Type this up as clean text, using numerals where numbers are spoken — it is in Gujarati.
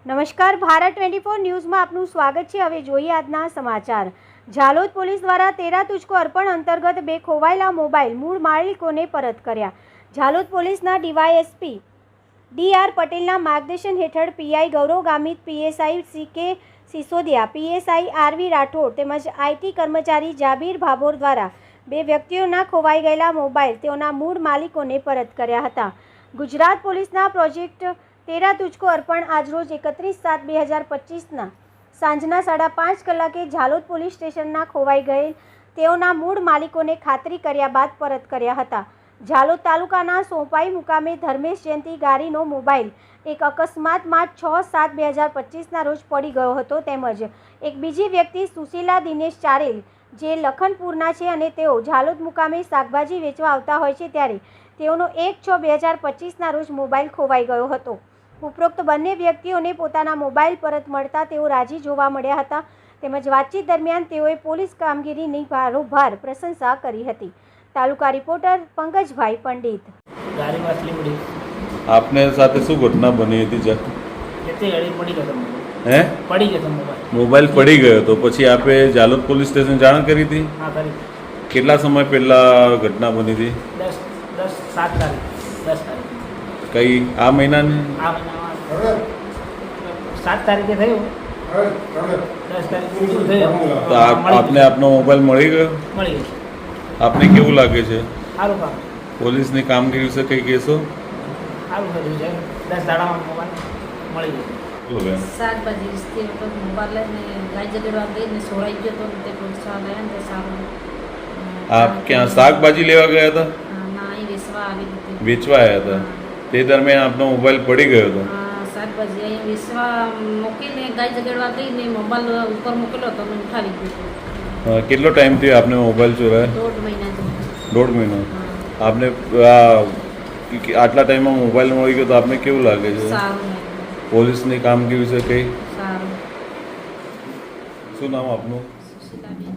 નમસ્કાર, ભારત 24 ન્યૂઝમાં આપનું સ્વાગત છે। હવે જોઈએ આજના સમાચાર। ઝાલોદ પોલીસ દ્વારા તેરા તુજકો અર્પણ અંતર્ગત બે ખોવાયેલા મોબાઈલ મૂળ માલિકોને પરત કર્યા। ઝાલોદ પોલીસના ડીવાયએસપી ડી.આર. પટેલના માર્ગદર્શન હેઠળ પીઆઈ ગૌરવ ગામિત, પીએસઆઈ સી.કે. સિસોદિયા, પીએસઆઈ આર.વી. રાઠોડ તેમજ આઈટી કર્મચારી જાબીર ભાભોર દ્વારા બે વ્યક્તિઓના ખોવાઈ ગયેલા મોબાઈલ તેઓના મૂળ માલિકોને પરત કર્યા હતા। ગુજરાત પોલીસના પ્રોજેક્ટ તેરા તુજકો અર્પણ આજરોજ 31/7/2025ના સાંજના 5:30 કલાકે ઝાલોદ પોલીસ સ્ટેશનના ખોવાઈ ગયેલ તેઓના મૂળ માલિકોને ખાતરી કર્યા બાદ પરત કર્યા હતા। ઝાલોદ તાલુકાના સોંપાઈ મુકામે ધર્મેશ જયંતિ ગારીનો મોબાઈલ એક અકસ્માતમાં 6/7/2025ના રોજ પડી ગયો હતો તેમજ એક બીજી વ્યક્તિ સુશીલા દિનેશ ચારેલ જે લખનપુરના છે અને તેઓ ઝાલોદ મુકામે શાકભાજી વેચવા આવતા હોય છે ત્યારે તેઓનો 1/6/2025ના રોજ મોબાઈલ ખોવાઈ ગયો હતો। ઉપરોક્ત બંને વ્યક્તિઓને પોતાના મોબાઈલ પરત મળતા તેઓ રાજી જોવા મળ્યા હતા તેમજ વાતચીત દરમિયાન તેઓએ પોલીસ કામગીરીની ભારોભાર પ્રશંસા કરી હતી। તાલુકા રિપોર્ટર પંકજભાઈ પંડિત। આપને સાથે શું ઘટના બની હતી? મોબાઈલ પડી ગયો તો પછી આપે ઝાલોદ પોલીસ સ્ટેશન જાણ કરી હતી? કેટલા સમય પહેલા ઘટના બની હતી? 7 તારીખ કઈ આ મહિનાની? 7 તારીખે થયું, 10 તારીખે થયું તો આપને આપનો મોબાઈલ મળી ગયો? મળી ગયો। આપને કેવું લાગે છે? સારું કામ, પોલીસની કામગીરી વિશે કંઈ કહેશો? સારું કર્યું છે। 10 દાડામાં મોબાઈલ મળી ગયો। શાકભાજી વેચતી વખત મોબાઈલ લઈને ગાય જગડવા ગઈને સોરાઈ ગયો તો તે પોલીસવા ગયા ને તે સારું। આપ ક્યાં શાકભાજી લેવા ગયા હતા? ના, અહીં વેચવા આવી હતી। વેચવા આવ્યા હતા? તે દરમિયાન આપનો મોબાઈલ પડી ગયો હતો? શાકભાજી અહીં વેચવા મૂકીને ગાય જગડવા ગઈને મોબાઈલ ઉપર મૂકેલો હતો અને ઉઠાવી ગયો। કેટલો ટાઈમ થયો આપને મોબાઈલ ચોરાય? 1.5 મહિના જેવું। 1.5 મહિનો? આપને આટલા ટાઈમમાં મોબાઈલ મળી ગયો તો આપને કેવું લાગે છે? સારું, પોલીસની કામગીરી વિશે કંઈ? સારું। શું નામ આપનું? સુશીલાબેન।